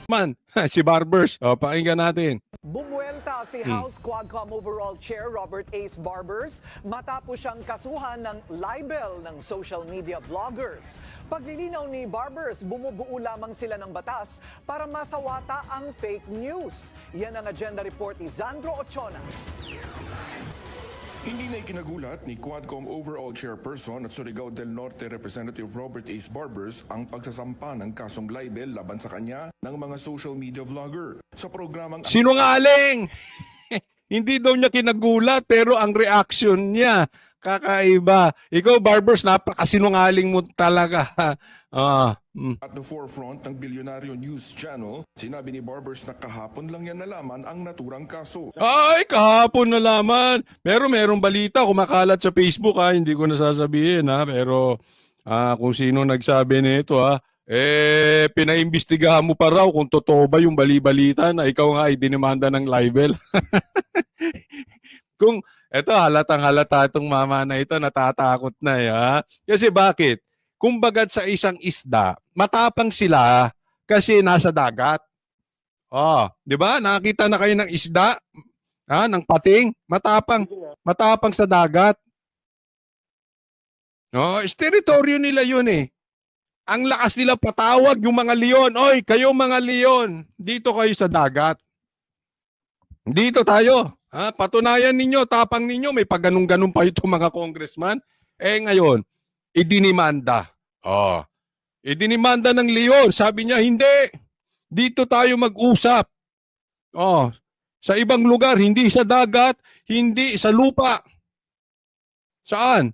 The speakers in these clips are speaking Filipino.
Man, si Barbers. O, pakinggan natin. Bumuelta si House Quadcom Overall Chair Robert Ace Barbers matapos siyang kasuhan ng libel ng social media vloggers. Paglilinaw ni Barbers, bumubuo lamang sila ng batas para masawata ang fake news. Yan ang agenda report ni Zandro Ochona. Hindi na ikinagulat ni Quadcom Overall Chairperson at Surigao del Norte Representative Robert Ace Barbers ang pagsasampa ng kasong libel laban sa kanya ng mga social media vlogger. Sa programang Sinungaling! Hindi daw niya kinagulat pero ang reaction niya kakaiba. Ikaw, Barbers, napakasinungaling mo talaga. At the forefront ng Bilyonaryo News Channel, sinabi ni Barbers na kahapon lang yan nalaman ang naturang kaso. Ay, kahapon na laman. Pero merong balita kumakalat sa Facebook, ha. Hindi ko nasasabihin, ha. Pero kung sino nagsabi nito, ha. Pinaimbestigahan mo pa raw kung totoo ba yung bali-balita na ikaw nga ay dinimanda ng libel. Kung eto, halatang halata itong mama na ito, natatakot na, ha. Kasi bakit? Kumbaga sa isang isda, matapang sila kasi nasa dagat. Oh, 'di ba? Nakita na kayo ng isda, ng pating, matapang sa dagat. Oh, teritoryo nila 'yun eh. Ang lakas nila patawag yung mga leon. Oy, kayo mga leon, dito kayo sa dagat. Dito tayo. Patunayan ninyo, tapang ninyo, may pagganong-ganon pa ito mga congressman. Ngayon, idinimanda. Idinimanda ng leon. Sabi niya, hindi. Dito tayo mag-usap. Sa ibang lugar, hindi sa dagat, hindi sa lupa. Saan?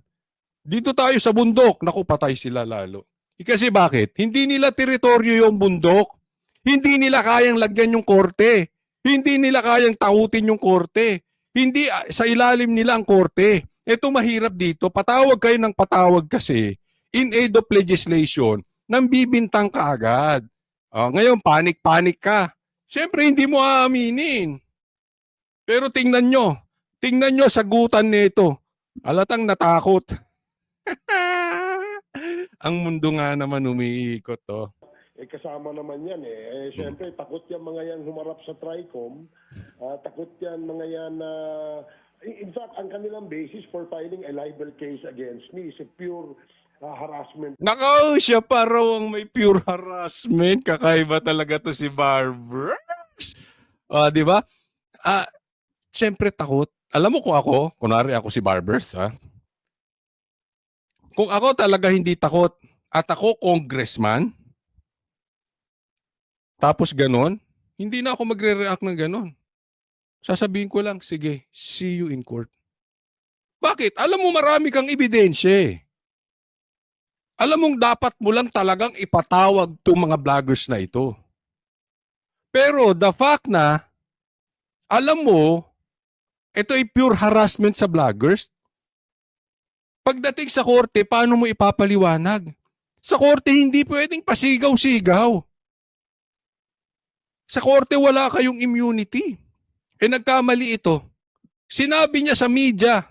Dito tayo sa bundok. Naku, patay sila lalo. Kasi bakit? Hindi nila teritoryo yung bundok. Hindi nila kayang lagyan yung korte. Hindi nila kayang takutin yung korte. Hindi sa ilalim nila ang korte. Ito mahirap dito. Patawag kayo ng patawag kasi in aid of legislation, nang bibintang ka agad. Ngayon, panik-panik ka. Siyempre, hindi mo aaminin. Pero tingnan nyo sagutan nito. Halatang natakot. Ang mundo nga naman umiikot, to. Kasama naman yan eh. Siyempre, takot yan mga yan humarap sa TRICOM. Takot yan mga yan na... in fact, ang kanilang basis for filing a libel case against me is a pure harassment. Nako, siya pa raw ang may pure harassment. Kakaiba talaga to si Barbers. Di ba? Siyempre takot. Alam mo kung ako, kunwari ako si Barbers, kung ako talaga hindi takot at ako congressman, tapos ganon, hindi na ako magre-react ng ganon. Sasabihin ko lang, sige, see you in court. Bakit? Alam mo marami kang ebidensya eh. Alam mong dapat mo lang talagang ipatawag itong mga vloggers na ito. Pero the fact na, alam mo, ito ay pure harassment sa vloggers. Pagdating sa korte, paano mo ipapaliwanag? Sa korte, hindi pwedeng pasigaw-sigaw. Sa korte, wala kayong immunity. Nagkamali ito. Sinabi niya sa media,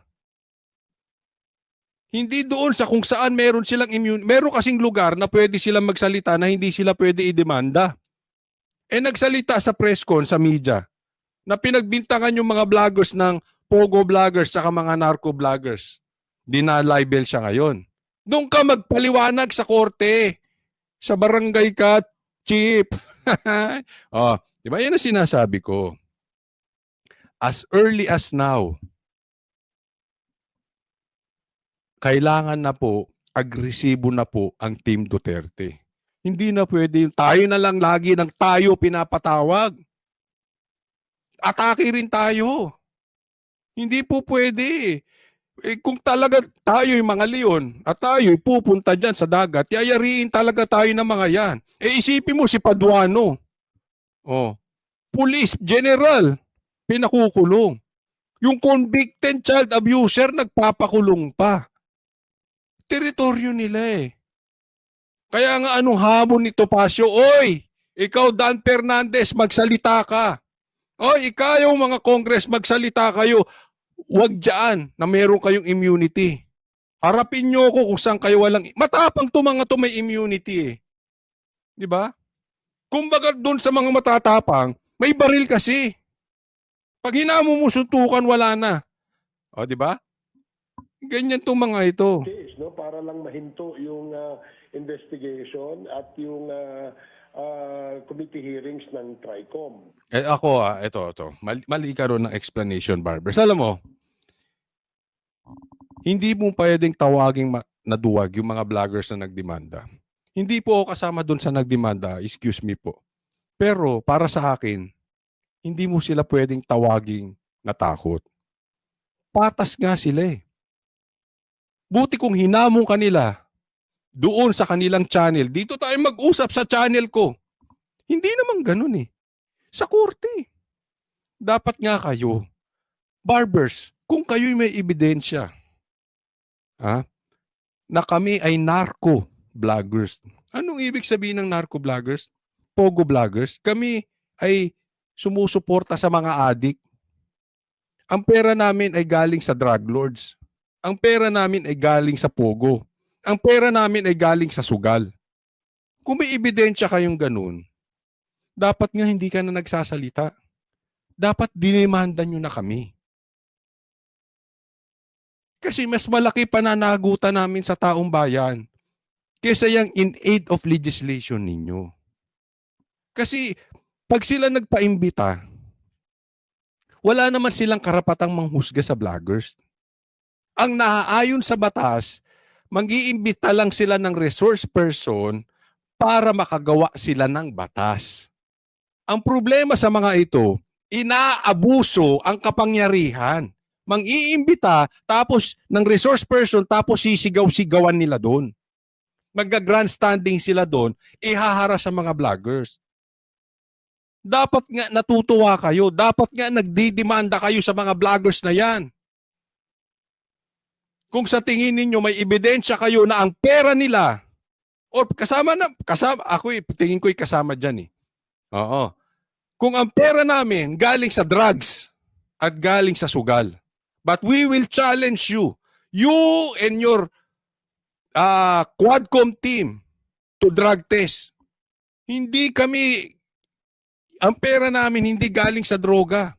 hindi doon sa kung saan meron silang immune. Meron kasing lugar na pwede silang magsalita na hindi sila pwede idemanda. Nagsalita sa press con, sa media, na pinagbintangan yung mga vloggers ng pogo vloggers saka mga narco vloggers. Dinalibel siya ngayon. Doon ka magpaliwanag sa korte. Sa barangay ka, chief. Di ba? Yan ang sinasabi ko. As early as now, kailangan na po, agresibo na po ang Team Duterte. Hindi na pwede, tayo na lang lagi ng tayo pinapatawag. Atake rin tayo. Hindi po pwede. Kung talaga tayo yung mga leon at tayo pupunta dyan sa dagat, yayariin talaga tayo ng mga yan. Isipin mo si Paduano. Police, general, pinakukulong. Yung convicted child abuser, nagpapakulong pa. Teritoryo nila eh. Kaya nga anong hamon ni Topacio? Oy, ikaw Dan Fernandez, magsalita ka. Oy, ikaw yung mga Congress, magsalita kayo. Huwag dyan na meron kayong immunity. Harapin nyo ako kung saan kayo walang... Matapang to mga to may immunity eh. Di ba? Kumbaga doon sa mga matatapang, may baril kasi. Pag hinamo mo suntukan, wala na. O, di ba? Ganyan tong mga ito. case, no, para lang mahinto yung investigation at yung committee hearings ng TRICOM. Ako, ito. Mali ka ron ng explanation, Barbers. Alam mo, hindi mo pwedeng tawaging naduwag yung mga vloggers na nagdemanda. Hindi po ako kasama doon sa nagdemanda, excuse me po. Pero para sa akin, hindi mo sila pwedeng tawaging natakot. Patas nga sila eh. Buti kung hinamon kanila doon sa kanilang channel, dito tayo mag-usap sa channel ko. Hindi naman ganun eh. Sa korte. Dapat nga kayo, Barbers, kung kayo'y may ebidensya, na kami ay narco vloggers. Anong ibig sabihin ng narco vloggers? Pogo vloggers. Kami ay sumusuporta sa mga adik. Ang pera namin ay galing sa drug lords. Ang pera namin ay galing sa pogo. Ang pera namin ay galing sa sugal. Kung may ebidensya kayong ganun, dapat nga hindi ka na nagsasalita. Dapat dinemanda nyo na kami. Kasi mas malaki pananagutan namin sa taong bayan kaysa yung in aid of legislation ninyo. Kasi pag sila nagpaimbita, wala naman silang karapatang manghusga sa vloggers. Ang naaayon sa batas, mag-iimbita lang sila ng resource person para makagawa sila ng batas. Ang problema sa mga ito, inaabuso ang kapangyarihan. Mang-iimbita tapos ng resource person tapos sisigaw-sigawan nila doon. Magga-grandstanding sila doon, ihahara sa mga vloggers. Dapat nga natutuwa kayo, dapat nga nagdidemanda kayo sa mga vloggers na yan. Kung sa tingin ninyo may ebidensya kayo na ang pera nila, o kasama, ako tingin ko'y kasama dyan eh. Oo. Kung ang pera namin galing sa drugs at galing sa sugal, but we will challenge you and your Quadcom team to drug test. Hindi kami, ang pera namin hindi galing sa droga.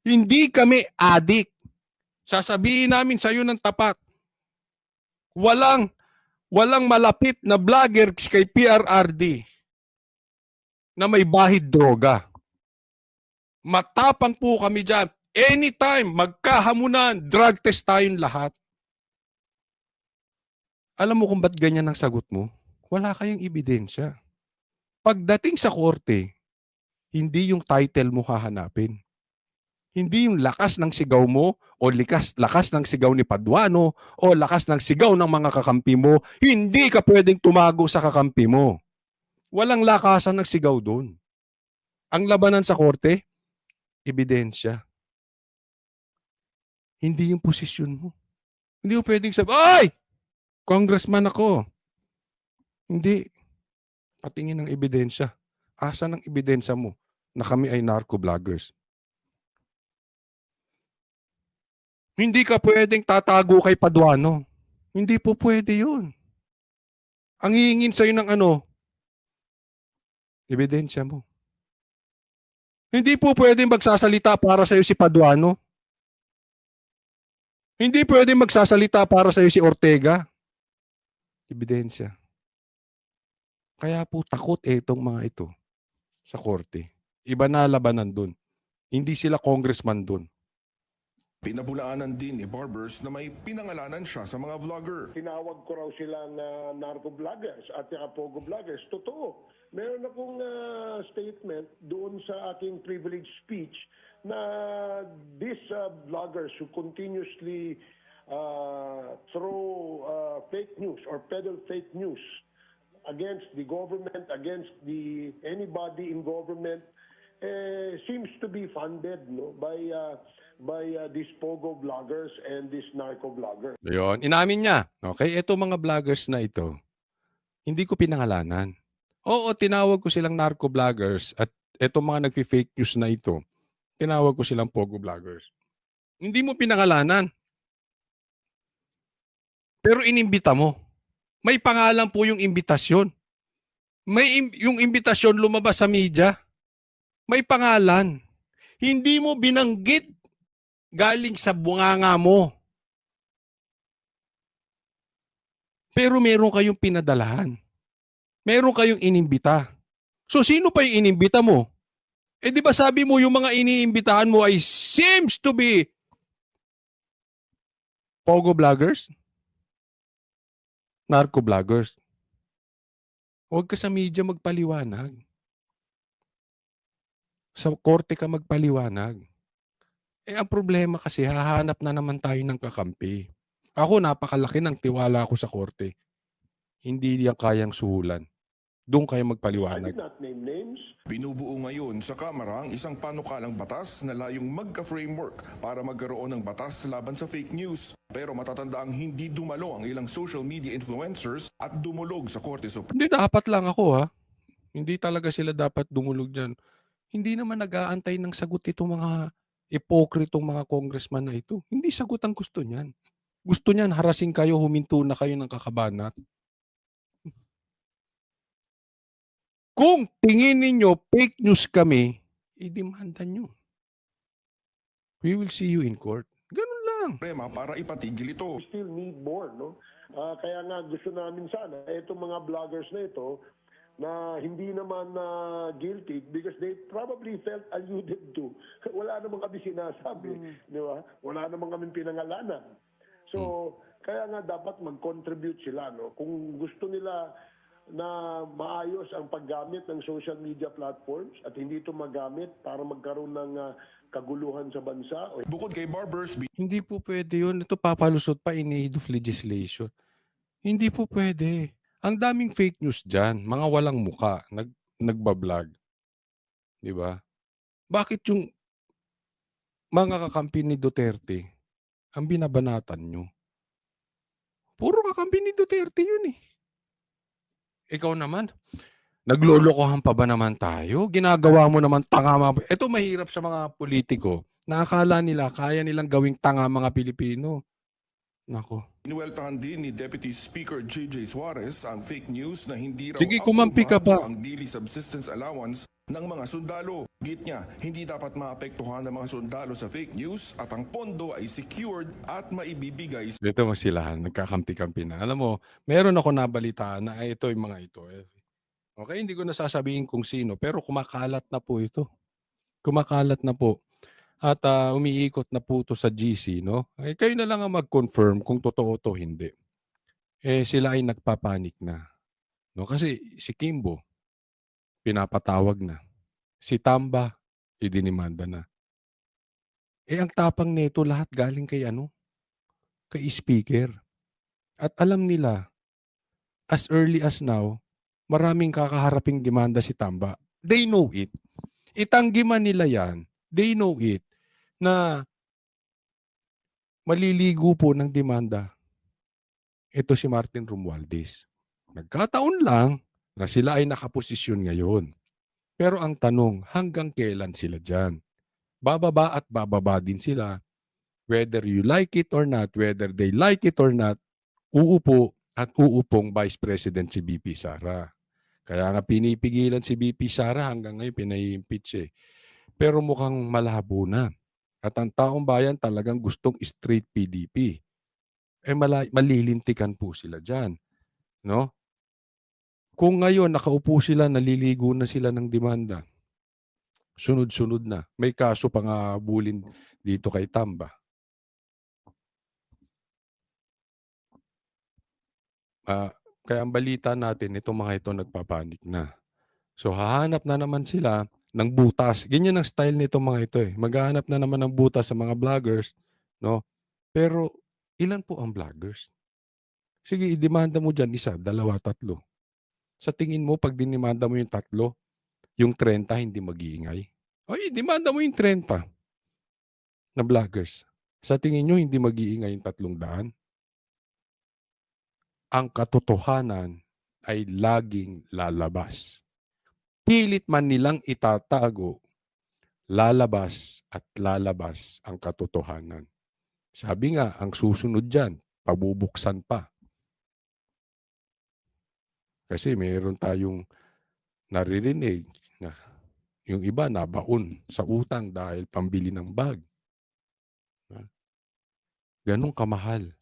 Hindi kami addict. Sasabihin namin sa iyo ng tapat. Walang malapit na vlogger kay PRRD na may bahid droga. Matapang po kami dyan. Anytime, magkahamunan, drug test tayong lahat. Alam mo kung ba't ganyan ang sagot mo? Wala kayong ebidensya. Pagdating sa korte, hindi yung title mo hahanapin. Hindi yung lakas ng sigaw mo o lakas ng sigaw ni Paduano o lakas ng sigaw ng mga kakampi mo. Hindi ka pwedeng tumago sa kakampi mo. Walang lakasan ng sigaw doon. Ang labanan sa korte, ebidensya. Hindi yung posisyon mo. Hindi mo pwedeng sabi, ay! Congressman ako. Hindi. Patingin ng ebidensya. Asa ng ebidensya mo na kami ay narco vloggers? Hindi ka pwedeng tatago kay Paduano. Hindi po pwede yun. Ang hihingin sa'yo ng ebidensya mo. Hindi po pwedeng magsasalita para sa'yo si Paduano. Hindi pwedeng magsasalita para sa'yo si Ortega. Ebidensya. Kaya po takot itong mga ito sa korte. Iba na labanan dun. Hindi sila congressman dun. Pinabulaanan din ni Barbers na may pinangalanan siya sa mga vlogger. Tinawag ko raw silang narco vloggers at saka pogo vloggers. Totoo. Meron akong statement doon sa aking privileged speech na these vloggers who continuously throw fake news or peddle fake news against the government, against anybody in government, seems to be funded by these pogo vloggers and these narco vloggers. Yun, inamin niya. Okay, ito mga vloggers na ito, hindi ko pinangalanan. Oo, tinawag ko silang narco vloggers at ito mga nagfi-fake news na ito, tinawag ko silang pogo vloggers. Hindi mo pinangalanan. Pero inimbita mo. May pangalan po yung imbitasyon. Yung imbitasyon lumabas sa media, may pangalan. Hindi mo binanggit galing sa bunganga mo. Pero meron kayong pinadalahan. Meron kayong inimbita. So sino pa yung inimbita mo? Eh di ba sabi mo yung mga iniimbitahan mo ay seems to be pogo vloggers? Narco vloggers? Huwag ka sa media magpaliwanag. Sa korte ka magpaliwanag. Eh ang problema kasi hahanap na naman tayo ng kakampi. Ako napakalaki ng tiwala ko sa korte. Hindi yan kayang suhulan. Doon kayo I magpaliwanag. did not name names. Binubuo ngayon sa Kamara ang isang panukalang batas na layong magka-framework para magkaroon ng batas laban sa fake news. Pero matatandaang hindi dumalo ang ilang social media influencers at dumulog sa Korte Suprema. Hindi dapat lang ako ha. Hindi talaga sila dapat dumulog dyan. Hindi naman nag-aantay ng sagot itong mga ipokritong mga congressman na ito. Hindi sagot ang gusto niyan. Gusto niyan harassing kayo, huminto na kayo ng kakabanat. Kung tingin ninyo fake news kami, idemanda nyo. We will see you in court. Ganun lang. Para ipatigil ito. We still need more, no? Kaya nga gusto namin sana, itong mga vloggers na ito, na hindi naman guilty because they probably felt alluded to. Wala namang kami sinasabi, di ba? Wala namang kami pinangalanan. So, kaya nga dapat mag-contribute sila, no? Kung gusto nila na maayos ang paggamit ng social media platforms at hindi ito magamit para magkaroon ng kaguluhan sa bansa. Bukod kay Barbers, Hindi po pwede yun. Ito papalusot pa in aid of legislation. Hindi po pwede. Ang daming fake news dyan. Mga walang muka. Nagbablog. Di ba? Bakit yung mga kakampi ni Duterte ang binabanatan nyo? Puro kakampi ni Duterte yun eh. Ikaw naman, naglolokohan pa ba naman tayo? Ginagawa mo naman tanga. Ito mahirap sa mga politiko. Nakakala nila, kaya nilang gawing tanga mga Pilipino. Nako. inuweltahan din ni Deputy Speaker J.J. Suarez ang fake news na hindi raw Sige, kumampi ka pa. ang daily subsistence allowance ng mga sundalo. Git niya, hindi dapat maapektuhan ng mga sundalo sa fake news at ang pondo ay secured at maibibigay Dito mo sila, nagkakampi-kampi na. Alam mo, meron ako nabalitaan na ito yung mga ito. Okay, hindi ko nasasabihin kung sino, pero kumakalat na po ito. Kumakalat na po. At umiikot na po ito sa GC, no? Eh, kayo na lang ang mag-confirm kung totoo to hindi. Eh, sila ay nagpapanik na. No? Kasi si Kimbo, pinapatawag na. Si Tamba, idinimanda na. Eh, ang tapang nito lahat galing kay ano? Kay speaker. At alam nila, as early as now, maraming kakaharaping demanda si Tamba. They know it. Itanggi man nila yan. They know it. Na maliligo po ng demanda. Ito si Martin Romualdez. Nagkataon lang na sila ay nakaposisyon ngayon. Pero ang tanong, hanggang kailan sila dyan? Bababa at bababa din sila. Whether you like it or not, whether they like it or not, uupo at uupong Vice President si BP Sara. Kaya nga pinipigilan si BP Sara hanggang ngayon pinai-impeach eh. Pero mukhang malabo na. At ang taong bayan talagang gustong straight PDP. Eh malilintikan po sila dyan. No? Kung ngayon nakaupo sila, naliligo na sila ng demanda, sunod-sunod na. May kaso pa nga bulin dito kay Tamba. Kaya ang balita natin, itong mga ito nagpapanik na. So hahanap na naman sila ng butas. Ganyan ang style nito mga ito eh. Maghahanap na naman ng butas sa mga vloggers, no? Pero ilan po ang vloggers? Sige, idemanda mo dyan isa, dalawa, tatlo. Sa tingin mo, pag dinimanda mo yung tatlo, yung 30 hindi mag-iingay? O, idemanda mo yung 30 na vloggers. Sa tingin nyo, hindi mag-iingay yung 300? Ang katotohanan ay laging lalabas. Pilit man nilang itatago, lalabas at lalabas ang katotohanan. Sabi nga, ang susunod dyan, pabubuksan pa. Kasi mayroon tayong naririnig na yung iba nabaon sa utang dahil pambili ng bag. Ganun kamahal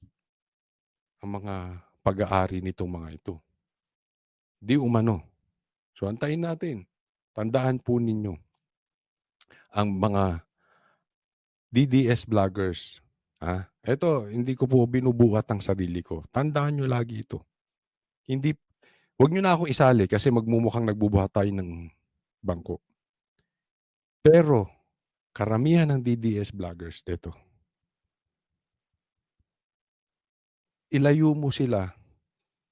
ang mga pag-aari nitong mga ito. Di umano. So antayin natin. Tandaan po ninyo ang mga DDS vloggers. Ito, hindi ko po binubuhat ang sarili ko. Tandaan nyo lagi ito. Huwag nyo na akong isali kasi magmumukhang nagbubuhat tayo ng bangko. Pero, karamihan ng DDS vloggers dito, ilayo mo sila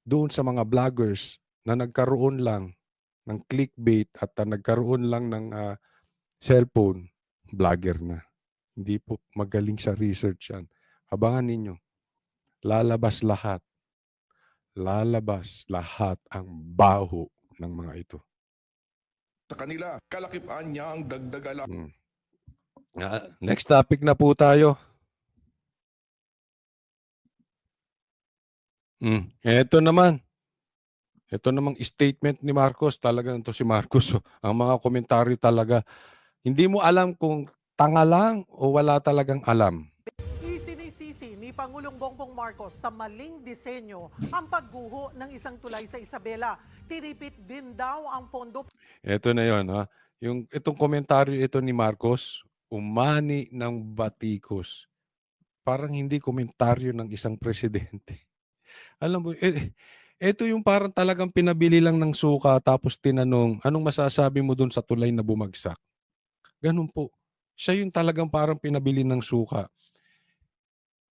doon sa mga vloggers na nagkaroon lang ng clickbait at nagkaroon lang ng cellphone, vlogger na. Hindi po magaling sa research yan. Abangan ninyo. Lalabas lahat ang baho ng mga ito. Sa kanila, kalakipaan niya ang dagdag ala. Next topic na po tayo. Ito namang statement ni Marcos. Talagang ito si Marcos. Ang mga komentaryo talaga. Hindi mo alam kung tanga lang o wala talagang alam. Isinisisi ni Pangulong Bongbong Marcos sa maling disenyo ang pagguho ng isang tulay sa Isabela. Tinipit din daw ang pondo. Ito na yon, ha. Itong komentaryo ito ni Marcos, umani ng batikos. Parang hindi komentaryo ng isang presidente. Alam mo, ito yung parang talagang pinabili lang ng suka tapos tinanong, anong masasabi mo dun sa tulay na bumagsak? Ganun po. Siya yung talagang parang pinabili ng suka.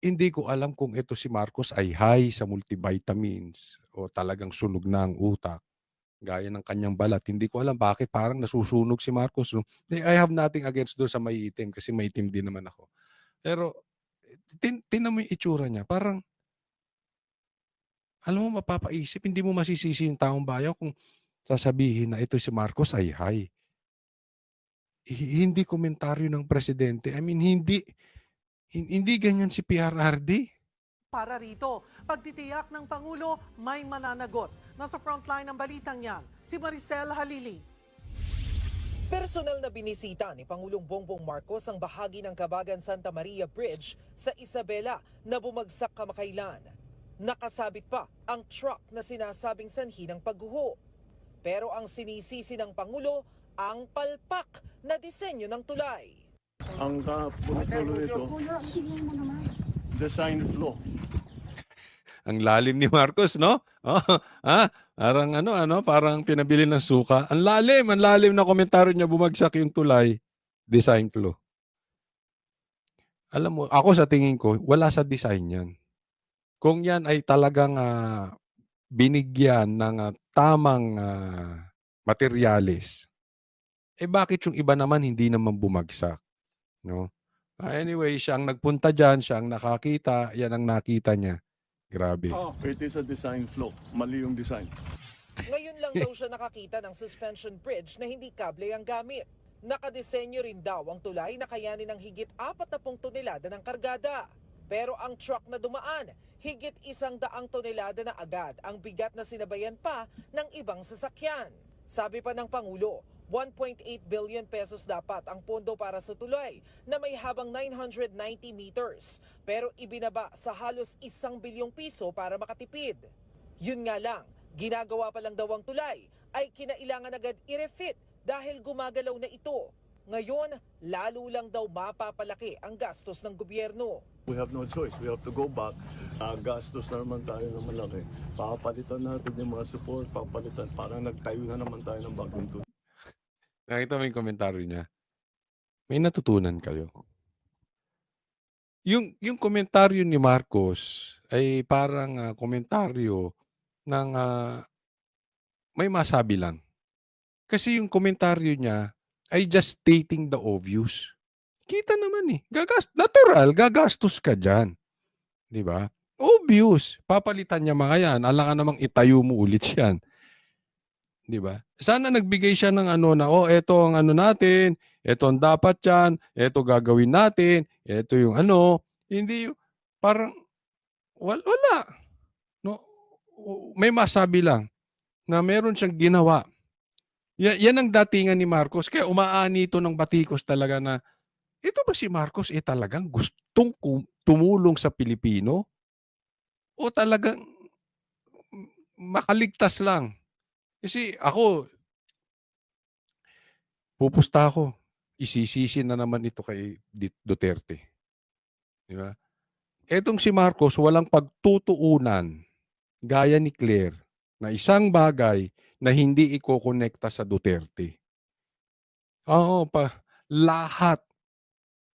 Hindi ko alam kung ito si Marcos ay high sa multivitamins o talagang sunog na ang utak. Gaya ng kanyang balat. Hindi ko alam bakit parang nasusunog si Marcos. No? I have nothing against doon sa may itim kasi may itim din naman ako. Pero, tinan mo yung itsura niya. Parang, alam mo, mapapaisip, hindi mo masisisi yung taong bayan kung sasabihin na ito si Marcos ay high. Hindi komentaryo ng presidente. I mean, hindi ganyan si PRRD. Para rito, pagtitiyak ng Pangulo, may mananagot. Nasa frontline ng balitang yan, si Maricel Halili. Personal na binisita ni Pangulong Bongbong Marcos ang bahagi ng Cabagan Santa Maria Bridge sa Isabela na bumagsak kamakailan. Nakasabit pa ang truck na sinasabing sanhi ng pagguho. Pero ang sinisisi ng Pangulo, ang palpak na disenyo ng tulay. Ang punot-dulo nito, design flaw. Ang lalim ni Marcos, no? Parang pinabili ng suka. Ang lalim na komentaryo niya, bumagsak yung tulay, design flaw. Alam mo, ako sa tingin ko, wala sa design yan. Kung yan ay talagang binigyan ng tamang materyales, bakit yung iba naman hindi naman bumagsak? No? Anyway, siya ang nagpunta dyan, siya ang nakakita, yan ang nakita niya. Grabe. It is a design flaw. Mali yung design. Ngayon lang daw siya nakakita ng suspension bridge na hindi kable ang gamit. Nakadesenyo rin daw ang tulay na kayanin ng higit 40 tonelada ng kargada. Pero ang truck na dumaan, higit 100 tonelada na agad ang bigat na sinabayan pa ng ibang sasakyan. Sabi pa ng Pangulo, 1.8 billion pesos dapat ang pondo para sa tulay na may habang 990 meters. Pero ibinaba sa halos 1 bilyong piso para makatipid. Yun nga lang, ginagawa pa lang daw ang tulay ay kinailangan agad i-refit dahil gumagalaw na ito. Ngayon, lalo lang daw mapapalaki ang gastos ng gobyerno. We have no choice. We have to go back. Gastos na naman tayo ng malaki. Papalitan natin yung mga support, papalitan. Parang nagtayo na naman tayo ng bagong tulay. Nakita mo yung komentaryo niya. May natutunan kayo. Yung komentaryo ni Marcos ay parang komentaryo ng may masabi lang. Kasi yung komentaryo niya ay just stating the obvious. Kita naman natural, gagastos ka dyan. Di ba? Obvious. Papalitan niya mga yan. Ala ka namang itayo mo ulit yan. Di ba? Sana nagbigay siya ng eto ang natin, eto ang dapat yan, eto gagawin natin, eto yung hindi parang wala. No? May masabi lang na meron siyang ginawa. Yan ang datingan ni Marcos. Kaya umaani ito ng batikos talaga na, ito ba si Marcos talagang gustong tumulong sa Pilipino? O talagang makaligtas lang? Kasi ako, pupusta ako. Isisisi na naman ito kay Duterte. Di ba? Etong si Marcos, walang pagtutuunan, gaya ni Claire, na isang bagay na hindi ikokonekta sa Duterte. Oo, lahat.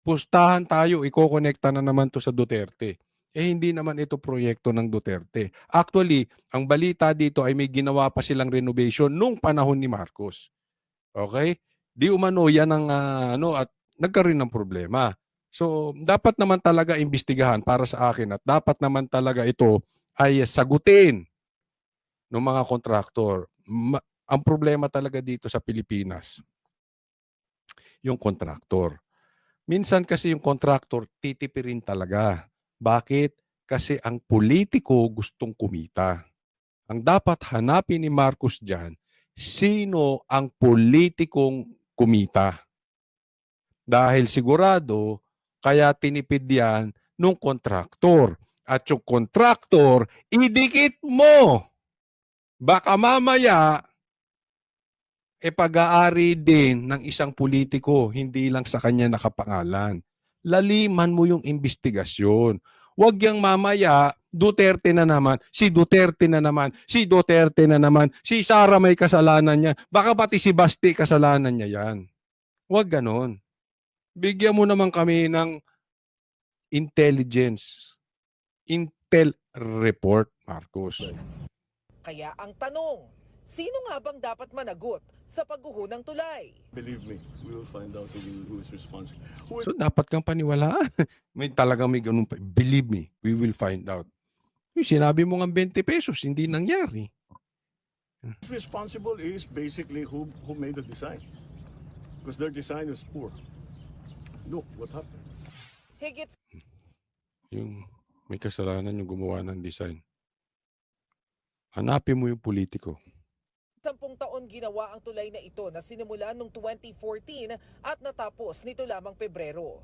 Pustahan tayo, ikokonekta na naman to sa Duterte. Hindi naman ito proyekto ng Duterte. Actually, ang balita dito ay may ginawa pa silang renovation nung panahon ni Marcos. Okay? Di umano yan ang at nagkaroon ng problema. So, dapat naman talaga imbestigahan para sa akin at dapat naman talaga ito ay sagutin ng mga kontraktor. Ang problema talaga dito sa Pilipinas, yung kontraktor. Minsan kasi yung kontraktor titipirin talaga. Bakit? Kasi ang politiko gustong kumita. Ang dapat hanapin ni Marcos dyan, sino ang politikong kumita? Dahil sigurado, kaya tinipid yan nung kontraktor. At yung kontraktor, idikit mo. Baka mamaya, pag-aari din ng isang politiko, hindi lang sa kanya nakapangalan. Laliman mo yung investigasyon. Huwag yang mamaya, Duterte na naman, si Duterte na naman, si Duterte na naman, si Sara may kasalanan niya, baka pati si Basti kasalanan niya yan. Huwag ganon. Bigyan mo naman kami ng intelligence. Intel report, Marcos. Kaya ang tanong, sino nga bang dapat managot sa pagguho ng tulay? Believe me, we will find out who's responsible. So dapat kang paniwalaan. May talagang may ganun pa. Believe me, we will find out. Yung sinabi mo nga 20 pesos, hindi nangyari. Who's responsible is basically who made the design. Because their design is poor. Look what happened. Higit Yung may kasalanan yung gumawa ng design. Hanapin mo yung politiko. 10 taon ginawa ang tulay na ito na sinimulan noong 2014 at natapos nito lamang Pebrero.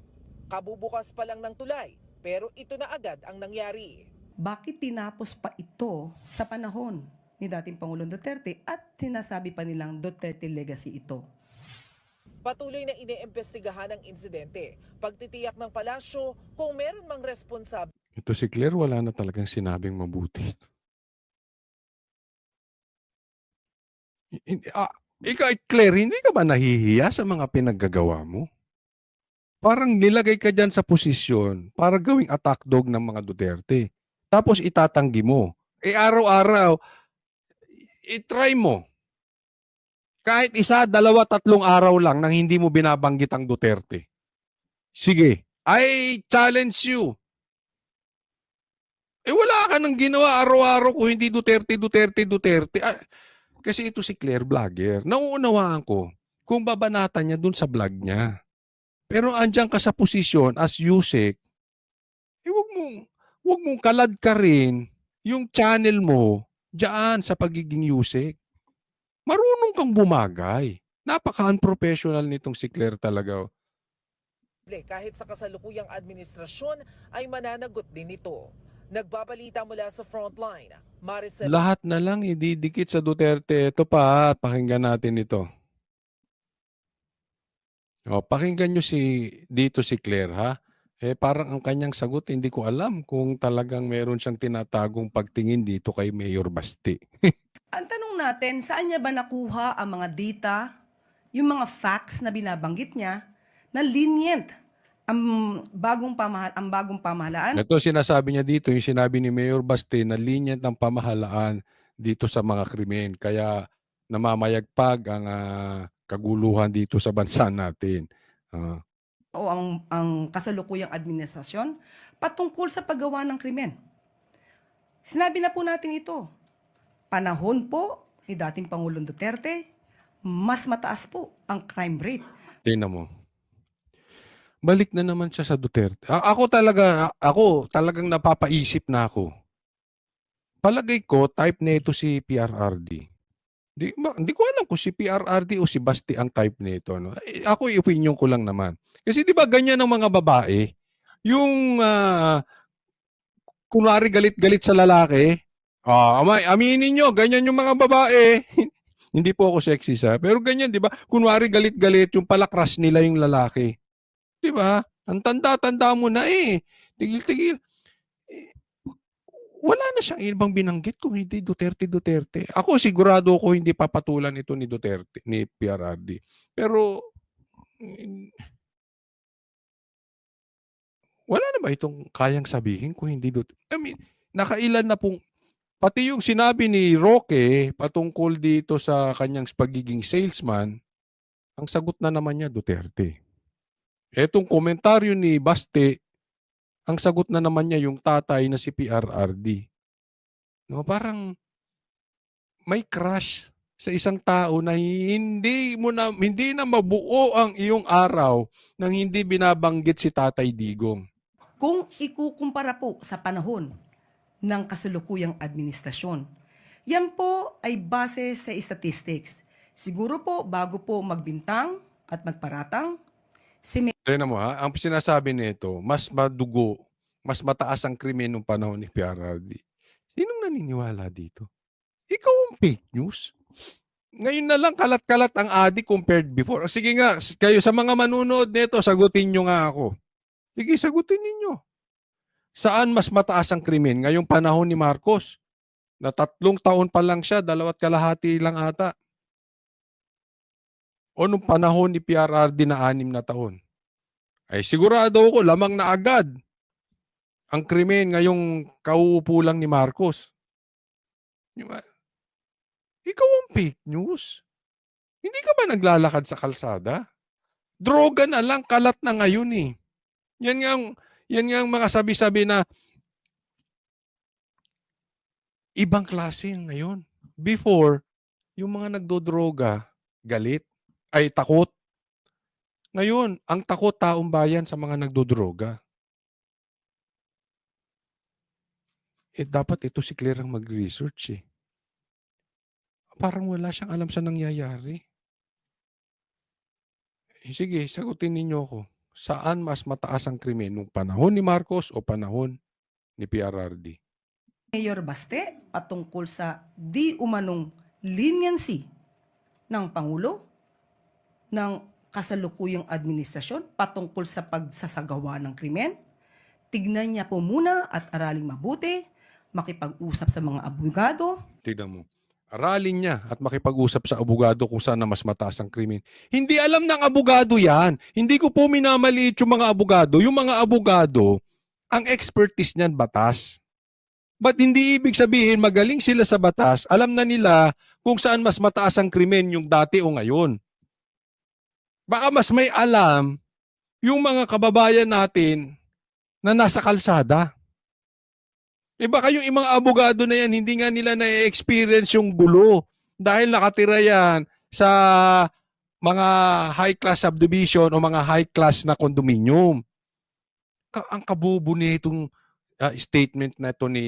Kabubukas pa lang ng tulay, pero ito na agad ang nangyari. Bakit tinapos pa ito sa panahon ni dating Pangulong Duterte at sinasabi pa nilang Duterte legacy ito? Patuloy na iniimbestigahan ang insidente. Pagtitiyak ng palasyo kung meron mang responsable Ito si Claire, wala na talagang sinabing mabuti. Ikaw, Claire, hindi ka ba nahihiya sa mga pinaggagawa mo? Parang nilagay ka dyan sa posisyon para gawing attack dog ng mga Duterte. Tapos itatanggi mo. Araw-araw, i-try mo. Kahit 1, 2, 3 araw lang nang hindi mo binabanggit ang Duterte. Sige, I challenge you. Wala ka nang ginawa araw-araw kung hindi Duterte, Duterte, Duterte. Kasi ito si Claire, vlogger. Nauunawaan ko kung babanatan niya dun sa vlog niya. Pero andyan ka sa posisyon as Yusek, wag mong kalad ka rin yung channel mo diyan sa pagiging Yusek. Marunong kang bumagay. Napaka-unprofessional nitong si Claire talaga. kahit sa kasalukuyang administrasyon ay mananagot din ito. Nagbabalita mula sa frontline, Maricel Lahat na lang ididikit sa Duterte. Ito pa, pakinggan natin ito. Pakinggan nyo dito si Claire, ha? Parang ang kanyang sagot, hindi ko alam kung talagang meron siyang tinatagong pagtingin dito kay Mayor Basti. Ang tanong natin, saan niya ba nakuha ang mga data, yung mga facts na binabanggit niya, na lenient ang bagong pamahalaan? Ito sinasabi niya dito, yung sinabi ni Mayor Basti na lenient ang pamahalaan dito sa mga krimen. Kaya namamayagpag ang kaguluhan dito sa bansa natin. O ang kasalukuyang administrasyon patungkol sa paggawa ng krimen. Sinabi na po natin ito. Panahon po ni dating Pangulong Duterte, mas mataas po ang crime rate. Tingnan mo. Balik na naman siya sa Duterte. Ako talagang napapaisip na ako. Palagay ko, type na ito si PRRD. Hindi ko alam kung si PRRD o si Basti ang type nito. No? Ako, opinion ko lang naman. Kasi di ba ganyan ang mga babae? Yung kunwari galit-galit sa lalaki, aminin nyo, ganyan yung mga babae. Hindi po ako sexist ha, pero ganyan, di ba? Kunwari galit-galit, yung pala crush nila yung lalaki. Di ba? Ang tanda-tanda mo na eh. Tigil-tigil. Wala na siyang ibang binanggit kung hindi Duterte. Ako sigurado ko hindi papatulan ito ni Duterte, ni PRRD. Pero wala na ba itong kayang sabihin kung hindi Duterte? I mean, nakailan na pong, pati yung sinabi ni Roque patungkol dito sa kanyang pagiging salesman, ang sagot na naman niya Duterte. Etong komentaryo ni Baste, ang sagot na naman niya yung tatay na si PRRD. No, parang may crush sa isang tao na hindi na mabuo ang iyong araw nang hindi binabanggit si Tatay Digong. Kung ikukumpara po sa panahon ng kasalukuyang administrasyon, yan po ay base sa statistics. Siguro po bago po magbintang at magparatang, Tignan mo ha, ang sinasabi nito, mas madugo, mas mataas ang krimen nung panahon ni PRRD. Sinong naniniwala dito? Ikaw ang fake news. Ngayon na lang kalat-kalat ang adik compared before. Sige nga, kayo sa mga manunood nito, sagutin nyo nga ako. Sige, sagutin ninyo. Saan mas mataas ang krimen? Ngayong panahon ni Marcos, na 3 taon pa lang siya, 2 kalahati lang ata. O nung panahon ni PRRD na 6 na taon. Ay sigurado ako, lamang na agad ang krimen ngayong kauupo lang ni Marcos. Ikaw ang fake news. Hindi ka ba naglalakad sa kalsada? Droga na lang, kalat na ngayon eh. Yan nga ang mga sabi-sabi na ibang klase ngayon. Before, yung mga nagdodroga, galit, ay takot. Ngayon, ang takot taong bayan sa mga nagdodroga. Dapat ito si Claire ang mag-research eh. Parang wala siyang alam sa nangyayari. Sige, sagutin ninyo ako. Saan mas mataas ang krimen? Nung panahon ni Marcos o panahon ni PRRD? Mayor Baste patungkol sa di umanong leniency ng Pangulo ng kasalukuyang administrasyon patungkol sa pagsasagawa ng krimen. Tignan niya po muna at araling mabuti, makipag-usap sa mga abogado. Tignan mo. Aralin niya at makipag-usap sa abogado kung saan na mas mataas ang krimen. Hindi alam ng abogado yan. Hindi ko po minamaliit yung mga abogado. Yung mga abogado, ang expertise niyan batas. But hindi ibig sabihin magaling sila sa batas, alam na nila kung saan mas mataas ang krimen yung dati o ngayon. Baka mas may alam yung mga kababayan natin na nasa kalsada. Baka yung mga abogado na yan, hindi nga nila na-experience yung gulo dahil nakatira yan sa mga high-class subdivision o mga high-class na condominium. Ang kabobo nitong statement na ito ni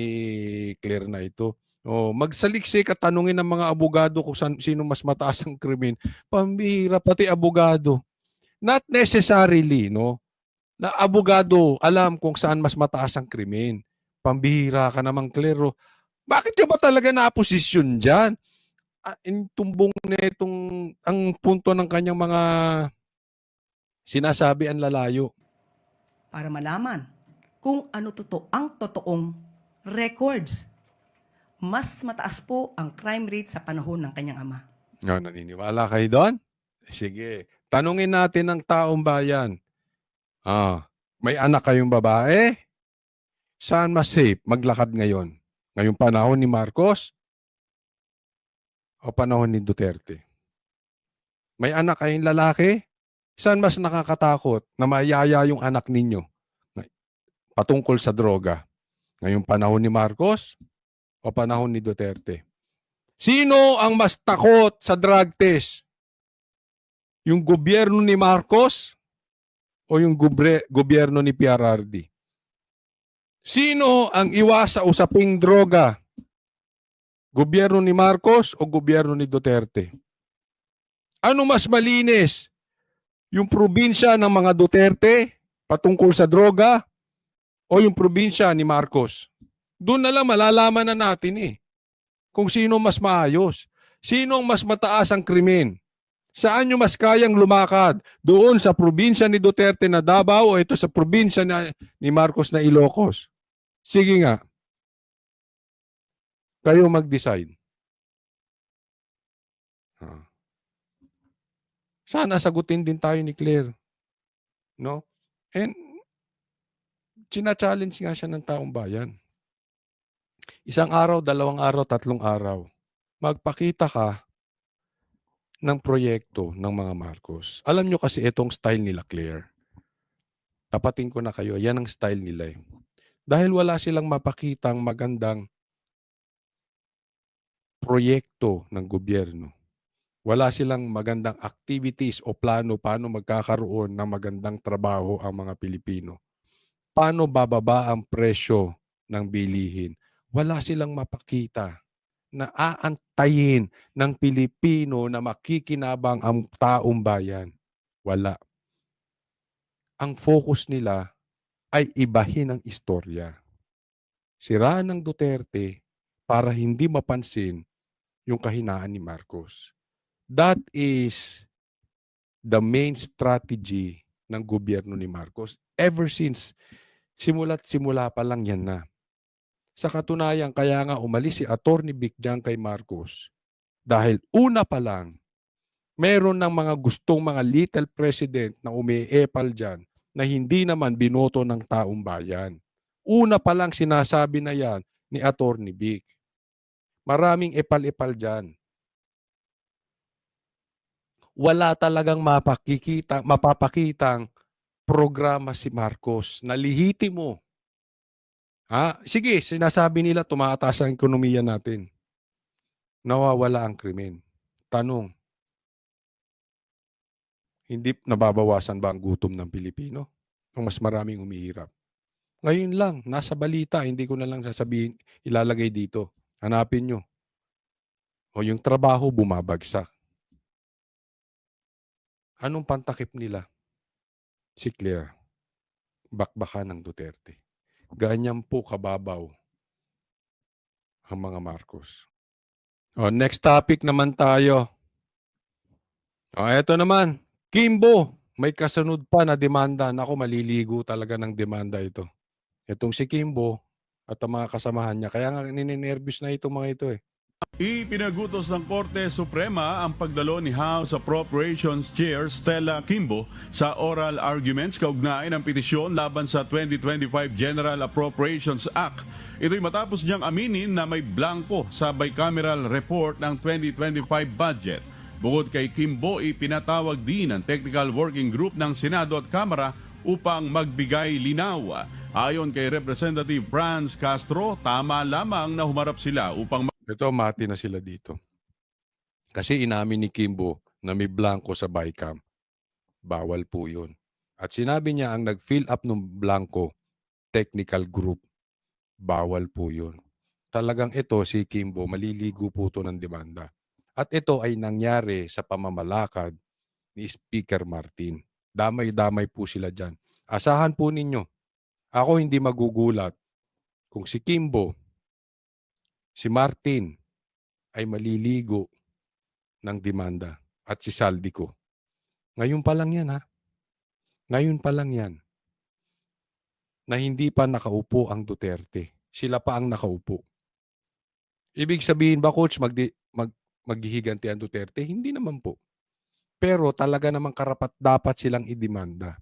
Claire na ito. Magsaliksik at tanungin ng mga abogado kung sino mas mataas ang krimen. Pambihira, pati abogado. Not necessarily, no? Na abogado alam kung saan mas mataas ang krimen. Pambihira ka namang, Claire. Bakit ka ba talaga na-posisyon dyan? Tumbong netong ang punto ng kanyang mga sinasabi ang lalayo. Para malaman kung ano ang totoong records. Mas mataas po ang crime rate sa panahon ng kanyang ama. Naniniwala kayo doon? Sige. Tanungin natin ng taong bayan. May anak kayong babae? Saan mas safe maglakad ngayon? Ngayong panahon ni Marcos o panahon ni Duterte? May anak kayong lalaki? Saan mas nakakatakot na mayaya yung anak ninyo patungkol sa droga? Ngayong panahon ni Marcos o panahon ni Duterte? Sino ang mas takot sa drug test? Yung gobyerno ni Marcos o yung gobyerno ni PRRD? Sino ang iwas sa usaping droga? Gobyerno ni Marcos o gobyerno ni Duterte? Ano mas malinis? Yung probinsya ng mga Duterte patungkol sa droga o yung probinsya ni Marcos? Doon na lang malalaman na natin kung sino mas maayos. Sino ang mas mataas ang krimen? Saan nyo mas kayang lumakad? Doon sa probinsya ni Duterte na Davao o ito sa probinsya ni Marcos na Ilocos? Sige nga. Kayo mag-decide. Sana sagutin din tayo ni Claire. No? And china-challenge nga siya ng taong bayan. Isang araw, 2 araw, 3 araw. Magpakita ka ng proyekto ng mga Marcos. Alam nyo kasi itong style nila, Claire. Tapatin ko na kayo, yan ang style nila. Dahil wala silang mapakitang magandang proyekto ng gobyerno. Wala silang magandang activities o plano paano magkakaroon ng magandang trabaho ang mga Pilipino. Paano bababa ang presyo ng bilihin? Wala silang mapakita na aantayin ng Pilipino na makikinabang ang taong bayan. Wala. Ang focus nila ay ibahin ang istorya. Siraan ng Duterte para hindi mapansin yung kahinaan ni Marcos. That is the main strategy ng gobyerno ni Marcos. Ever since, simula't simula pa lang yan na. Sa katunayan, kaya nga umalis si Atty. Vic dyan kay Marcos. Dahil una pa lang, meron ng mga gustong mga little president na umiepal dyan na hindi naman binoto ng taong bayan. Una pa lang sinasabi na yan ni Atty. Vic. Maraming epal-epal dyan. Wala talagang mapapakitang programa si Marcos na lihitin mo. Sige, sinasabi nila tumataas ang ekonomiya natin. Nawawala ang krimen. Tanong, hindi nababawasan ba ang gutom ng Pilipino? O mas maraming umihirap? Ngayon lang, nasa balita, hindi ko na lang sasabihin, ilalagay dito. Hanapin nyo. O yung trabaho bumabagsak. Anong pantakip nila? Si Claire. Bakbakan ng Duterte. Ganyan po kababaw ang mga Marcos. Next topic naman tayo. Eto naman. Kimbo. May kasunod pa na demanda. Naku, maliligo talaga ng demanda ito. Itong si Kimbo at ang mga kasamahan niya. Kaya nga ninenervous na itong mga ito Ipinagutos ng Korte Suprema ang pagdalo ni House Appropriations Chair Stella Kimbo sa oral arguments kaugnay ng petisyon laban sa 2025 General Appropriations Act. Ito'y matapos niyang aminin na may blanco sa bicameral report ng 2025 budget. Bukod kay Kimbo, ipinatawag din ang Technical Working Group ng Senado at Kamara upang magbigay linaw. Ayon kay Representative Franz Castro, tama lamang na humarap sila upang ito, mati na sila dito. Kasi inamin ni Kimbo na may blanco sa BICAM. Bawal po yun. At sinabi niya ang nag-fill up ng blanco, technical group. Bawal po yun. Talagang ito, si Kimbo, maliligo po ito ng demanda. At ito ay nangyari sa pamamalakad ni Speaker Martin. Damay-damay po sila dyan. Asahan po ninyo. Ako hindi magugulat kung si Kimbo, si Martin ay maliligo ng demanda at si Saldico. Ngayon pa lang yan Ngayon pa lang yan. Na hindi pa nakaupo ang Duterte. Sila pa ang nakaupo. Ibig sabihin ba, Coach, maghihiganti ang Duterte? Hindi naman po. Pero talaga namang karapat dapat silang idemanda.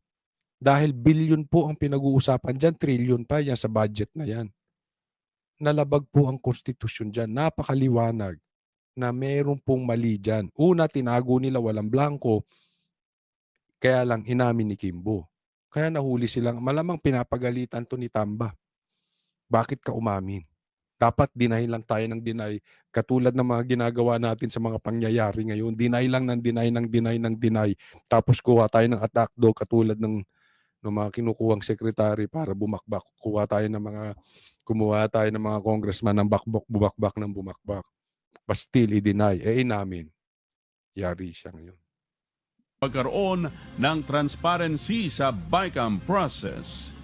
Dahil bilyon po ang pinag-uusapan dyan, trilyon pa yan sa budget na yan. Nalabag po ang konstitusyon dyan. Napakaliwanag na meron pong mali dyan. Una, tinago nila walang blanco, kaya lang inamin ni Kimbo. Kaya nahuli silang, malamang pinapagalitan to ni Tamba. Bakit ka umamin? Dapat deny lang tayo ng deny. Katulad ng mga ginagawa natin sa mga pangyayari ngayon. Deny lang ng deny. Tapos kuha tayo ng attack dog katulad ng mga kinukuhang sekretary para bumakbak. Kumuha tayo ng mga congressman ng bumakbak. but still i-deny. Inamin. Yari siya ngayon. Pagkaroon ng transparency sa BICAM process.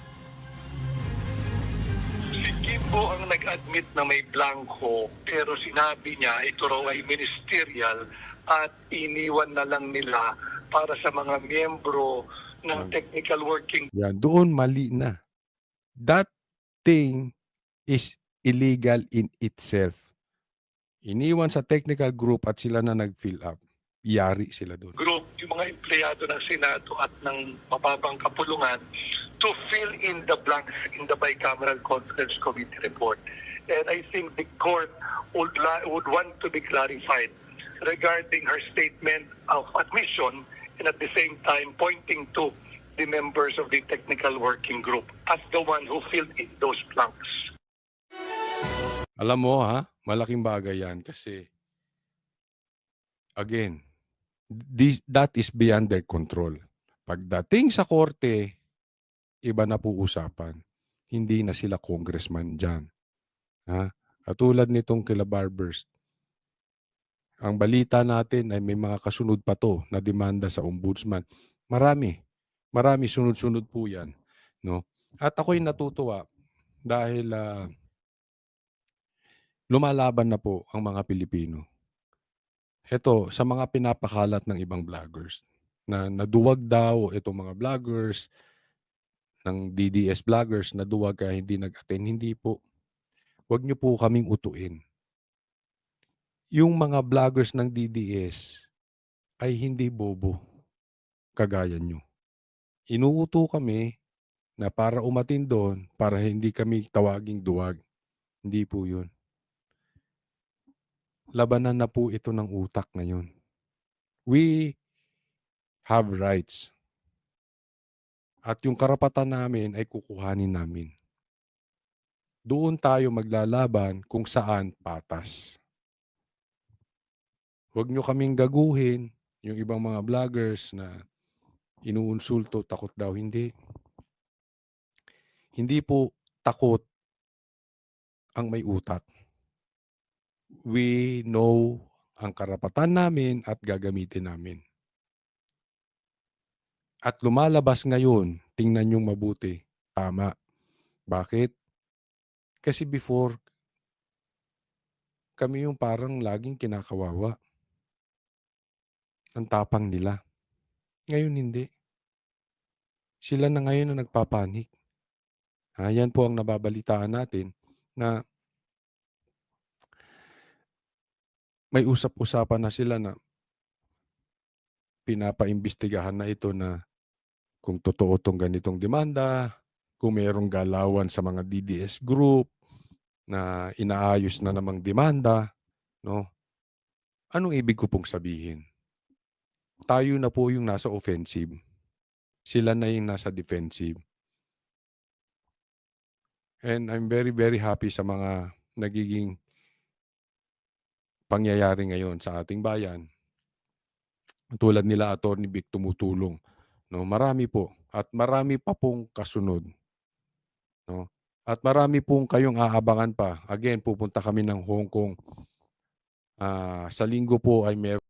Si Kimbo ang nag-admit na may blanco pero sinabi niya ito raw ay ministerial at iniwan na lang nila para sa mga miyembro ng technical working. Yan, doon mali na. That thing is illegal in itself. Iniwan sa technical group at sila na nag-fill up. Yari sila doon. Group, yung mga empleyado ng Senado at ng mababang kapulungan to fill in the blanks in the bicameral conference committee report. And I think the court would want to be clarified regarding her statement of admission and at the same time pointing to the members of the technical working group as the one who filled in those blanks. Alam mo malaking bagay yan kasi again, that is beyond their control. Pagdating sa korte, iba na po usapan. Hindi na sila congressman dyan. Katulad nitong kila Barbers. Ang balita natin ay may mga kasunod pa to na demanda sa ombudsman. Marami sunod-sunod po yan. No? At ako'y natutuwa dahil lumalaban na po ang mga Pilipino. Ito, sa mga pinapakalat ng ibang vloggers, na naduwag daw itong mga vloggers, ng DDS vloggers, naduwag kaya hindi nag-attend. Hindi po. Huwag niyo po kaming utuin. Yung mga vloggers ng DDS ay hindi bobo, kagaya nyo. Inuuto kami na para umatin doon, para hindi kami tawaging duwag. Hindi po yun. Labanan na po ito ng utak ngayon. We have rights. At yung karapatan namin ay kukuhanin namin. Doon tayo maglalaban kung saan patas. Huwag nyo kaming gaguhin yung ibang mga vloggers na inuunsulto, takot daw. Hindi. Hindi po takot ang may utak. We know ang karapatan namin at gagamitin namin. At lumalabas ngayon, tingnan niyong mabuti, tama. Bakit? Kasi before, kami yung parang laging kinakawawa. Ang tapang nila. Ngayon hindi. Sila na ngayon na nagpapanik. Yan po ang nababalitaan natin na may usap-usapan na sila na pinapaimbestigahan na ito na kung totoo itong ganitong demanda, kung mayroong galawan sa mga DDS group na inaayos na namang demanda, no? Anong ibig ko pong sabihin? Tayo na po yung nasa offensive. Sila na yung nasa defensive. And I'm very, very happy sa mga nagiging pangyayari ngayon sa ating bayan. Tulad nila Attorney Vic tumutulong. No, marami po. At marami pa pong kasunod. No? At marami pong kayong aabangan pa. Again, pupunta kami ng Hong Kong. Sa linggo po ay meron